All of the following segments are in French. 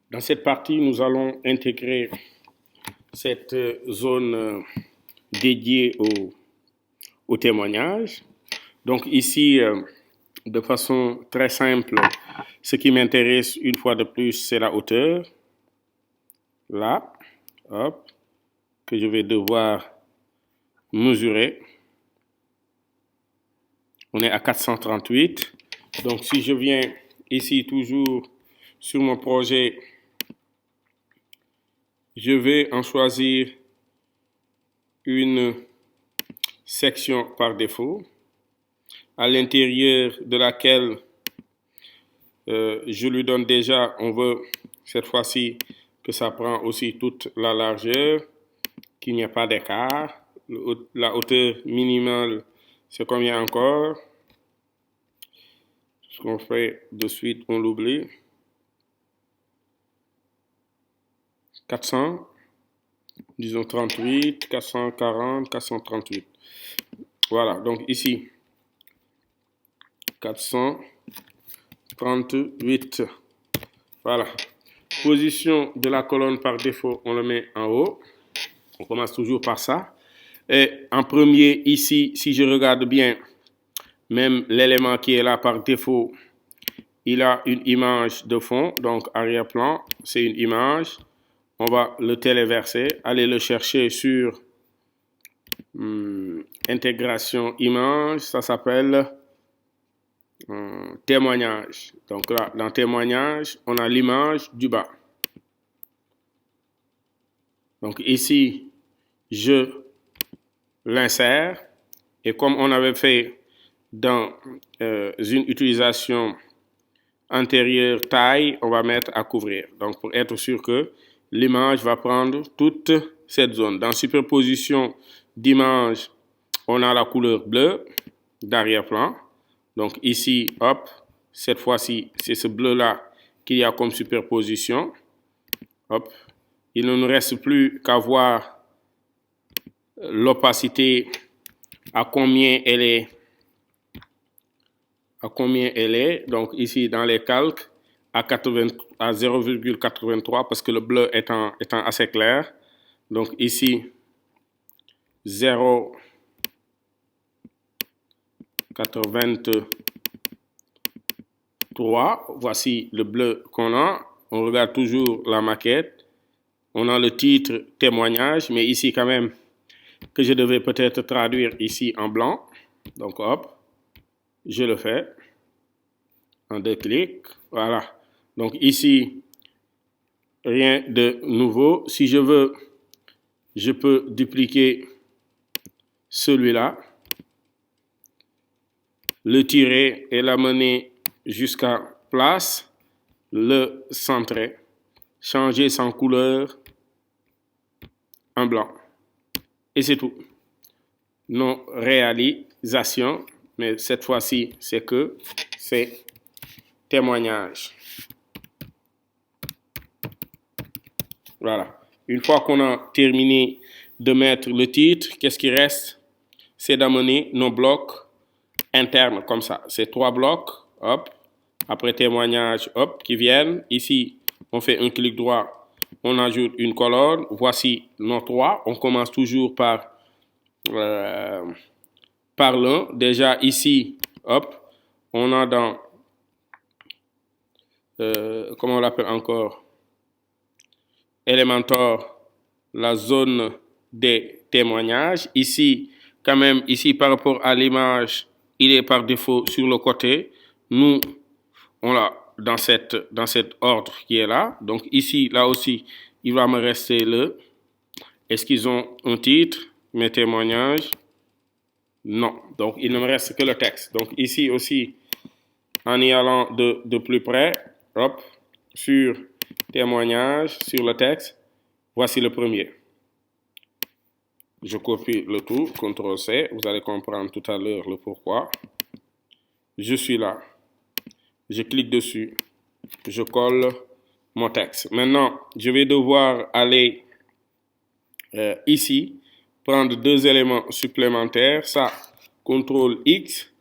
Dans cette partie, nous allons intégrer cette zone dédiée au témoignage. Donc ici, de façon très simple, ce qui m'intéresse une fois de plus, c'est la hauteur. Là, hop, que je vais devoir mesurer. On est à 438. Donc si je viens ici toujours sur mon projet, je vais en choisir une section par défaut, à l'intérieur de laquelle je lui donne déjà, on veut cette fois-ci que ça prend aussi toute la largeur, qu'il n'y ait pas d'écart. La hauteur minimale, c'est combien encore? Ce qu'on fait de suite, on l'oublie. 400, disons 38, 440, 438. Voilà, donc ici, 438. Voilà. Position de la colonne par défaut, on le met en haut. On commence toujours par ça. Et en premier, ici, si je regarde bien, même l'élément qui est là par défaut, il a une image de fond, donc arrière-plan, c'est une image. On va le téléverser, aller le chercher sur intégration image, ça s'appelle témoignage. Donc là, dans témoignage, on a l'image du bas. Donc ici, je l'insère et comme on avait fait dans une utilisation antérieure taille, on va mettre à couvrir. Donc pour être sûr que l'image va prendre toute cette zone. Dans superposition d'image, on a la couleur bleue d'arrière-plan. Donc ici, hop, cette fois-ci, c'est ce bleu-là qu'il y a comme superposition. Hop, il ne nous reste plus qu'à voir l'opacité, à combien elle est. Donc ici, dans les calques, à 0,83 parce que le bleu étant assez clair. Donc ici, 0,83. Voici le bleu qu'on a. On regarde toujours la maquette. On a le titre témoignage, mais ici quand même, que je devais peut-être traduire ici en blanc. Donc hop, je le fais en 2 clics. Voilà. Donc ici, rien de nouveau. Si je veux, je peux dupliquer celui-là, le tirer et l'amener jusqu'à place, le centrer, changer son couleur en blanc. Et c'est tout. Non réalisation, mais cette fois-ci, c'est que c'est témoignage. Voilà. Une fois qu'on a terminé de mettre le titre, qu'est-ce qui reste? C'est d'amener nos blocs internes comme ça. C'est 3 blocs, hop, après témoignage, hop, qui viennent. Ici, on fait un clic droit, on ajoute une colonne. Voici nos 3. On commence toujours par l'un. Déjà ici, hop, on a dans, comment on l'appelle encore? Elementor, la zone des témoignages. Ici, quand même, ici, par rapport à l'image, il est par défaut sur le côté. Nous, on l'a dans cet ordre qui est là. Donc ici, là aussi, il va me rester le. Est-ce qu'ils ont un titre, mes témoignages? Non. Donc, il ne me reste que le texte. Donc ici aussi, en y allant de plus près, hop, sur témoignage, sur le texte, voici le premier. Je copie le tout, CTRL-C, vous allez comprendre tout à l'heure le pourquoi. Je suis là, je clique dessus, je colle mon texte. Maintenant, je vais devoir aller ici, prendre 2 éléments supplémentaires. Ça, CTRL-X,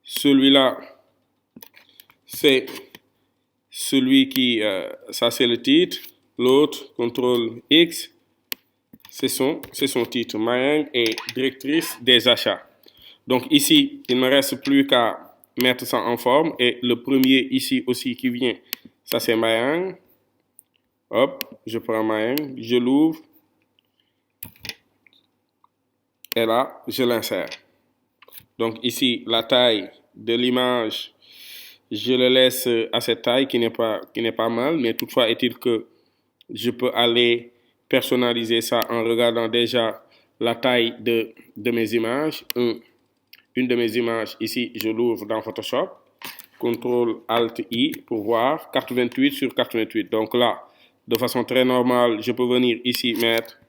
celui-là, c'est celui qui, ça c'est le titre, l'autre, contrôle X, c'est son titre, Mayang est directrice des achats. Donc ici, il ne me reste plus qu'à mettre ça en forme. Et le premier ici aussi qui vient, ça c'est Mayang. Hop, je prends Mayang, je l'ouvre. Et là, je l'insère. Donc ici, la taille de l'image, je le laisse à cette taille qui n'est pas mal. Mais toutefois, est-il que je peux aller personnaliser ça en regardant déjà la taille de mes images. Une de mes images, ici, je l'ouvre dans Photoshop. CTRL-ALT-I pour voir 88 sur 88. Donc là, de façon très normale, je peux venir ici mettre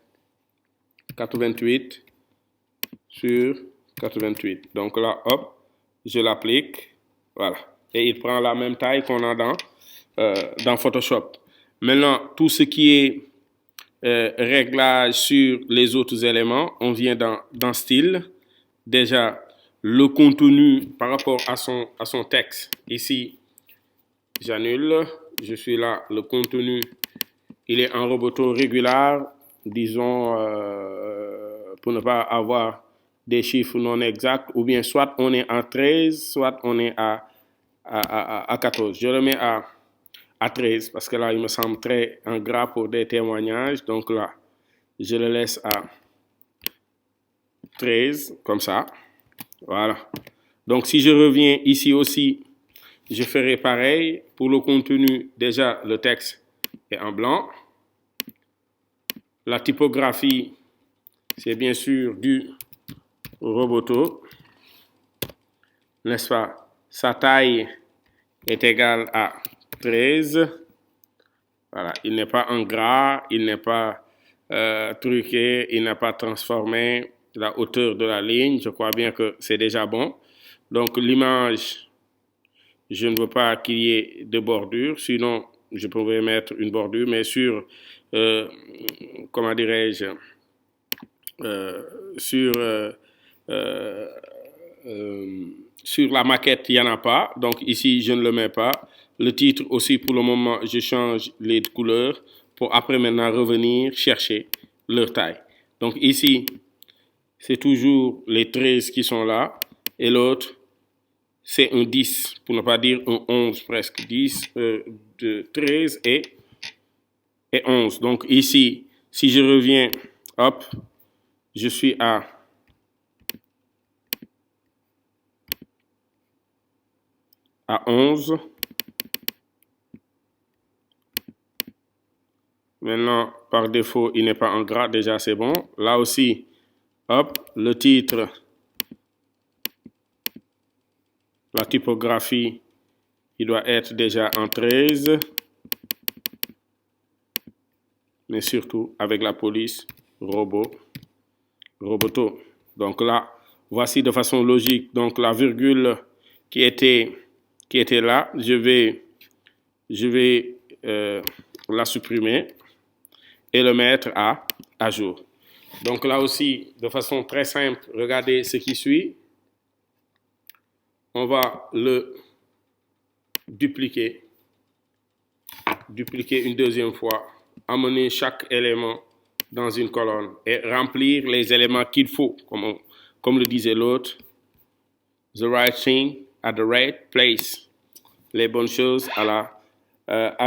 88 sur 88. Donc là, hop, je l'applique. Voilà. Et il prend la même taille qu'on a dans Photoshop. Maintenant, tout ce qui est réglage sur les autres éléments, on vient dans Style. Déjà, le contenu par rapport à son texte. Ici, j'annule. Je suis là. Le contenu, il est en Roboto régulier. Disons, pour ne pas avoir des chiffres non exacts. Ou bien, soit on est à 13, soit on est à 14. Je le mets à 13 parce que là, il me semble très en gras pour des témoignages. Donc là, je le laisse à 13, comme ça. Voilà. Donc, si je reviens ici aussi, je ferai pareil. Pour le contenu, déjà, le texte est en blanc. La typographie, c'est bien sûr du Roboto. N'est-ce pas? Sa taille est égale à 13. Voilà. Il n'est pas en gras, il n'est pas truqué, il n'est pas transformé. La hauteur de la ligne, je crois bien que c'est déjà bon. Donc, l'image, je ne veux pas qu'il y ait de bordure, sinon je pourrais mettre une bordure, mais sur, comment dirais-je, sur la maquette, il n'y en a pas, donc ici je ne le mets pas. Le titre aussi, pour le moment, je change les couleurs pour après maintenant revenir chercher leur taille. Donc ici, c'est toujours les 13 qui sont là, et l'autre, c'est un 10, pour ne pas dire un 11 presque, 10, 13 et 11. Donc ici, si je reviens, hop, je suis à 11. Maintenant, par défaut, il n'est pas en gras, déjà c'est bon. Là aussi, hop, le titre, la typographie, il doit être déjà en 13. Mais surtout avec la police Roboto. Donc là, voici de façon logique. Donc la virgule qui était là, je vais la supprimer et le mettre à jour. Donc là aussi, de façon très simple, regardez ce qui suit. On va le dupliquer une deuxième fois, amener chaque élément dans une colonne et remplir les éléments qu'il faut, comme le disait l'autre. The right thing at the right place. Les bonnes choses à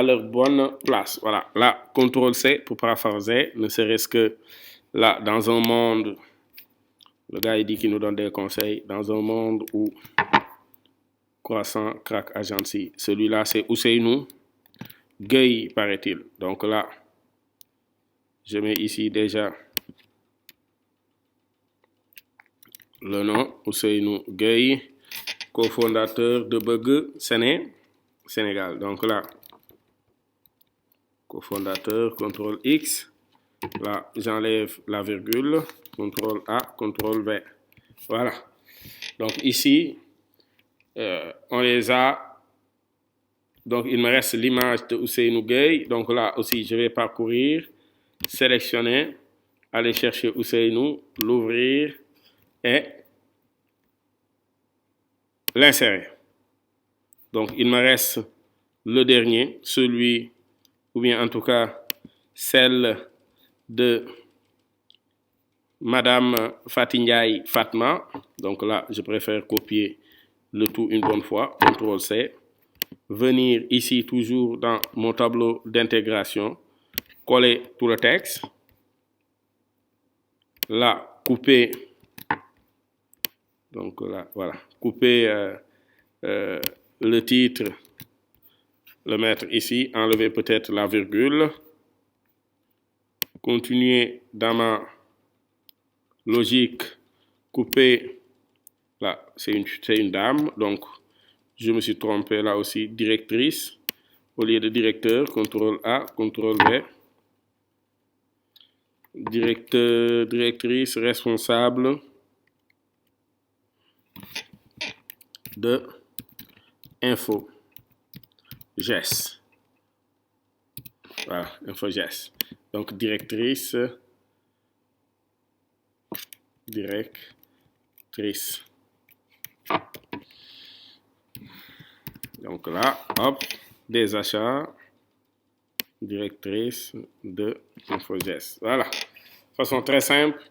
leur bonne place. Voilà. Là, CTRL-C pour paraphraser, ne serait-ce que là, dans un monde, le gars il dit qu'il nous donne des conseils, dans un monde où Croissant Crack Agency, celui-là c'est Ousseynou Gueye, paraît-il. Donc là, je mets ici déjà le nom, Ousseynou Gueye, cofondateur de Bug Sénégal. Donc là, cofondateur, CTRL X. Là, j'enlève la virgule, CTRL A, CTRL V. Voilà. Donc ici, on les a. Donc il me reste l'image de Ousseynou Gueye. Donc là aussi, je vais parcourir, sélectionner, aller chercher Ousseynou, l'ouvrir et l'insérer. Donc il me reste le dernier, celui, ou bien en tout cas celle de Madame Fatinyaï Fatma. Donc là, je préfère copier le tout une bonne fois. CTRL-C. Venir ici toujours dans mon tableau d'intégration. Coller tout le texte. Là, couper. Donc là, voilà. Couper le titre. Le mettre ici. Enlever peut-être la virgule. Continuer dans ma logique, couper, là, c'est une dame, donc je me suis trompé là aussi, directrice, au lieu de directeur, CTRL A, CTRL V, directeur, directrice, responsable de info, GES, voilà, info GES, donc directrice, donc là, hop, des achats, directrice de InfoGest. Voilà. De façon très simple,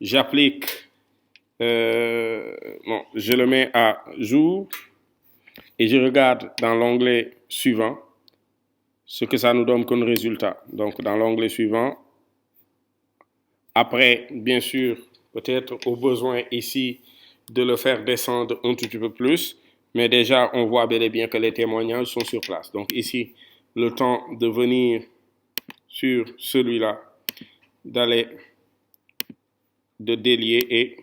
j'applique, je le mets à jour et je regarde dans l'onglet suivant ce que ça nous donne comme résultat. Donc, dans l'onglet suivant, après, bien sûr, peut-être au besoin ici de le faire descendre un tout petit peu plus, mais déjà, on voit bel et bien que les témoignages sont sur place. Donc ici, le temps de venir sur celui-là, de délier et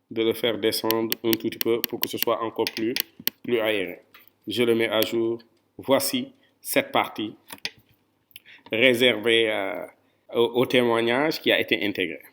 de le faire descendre un tout petit peu pour que ce soit encore plus aérien. Je le mets à jour. Voici cette partie réservée au témoignage qui a été intégrée.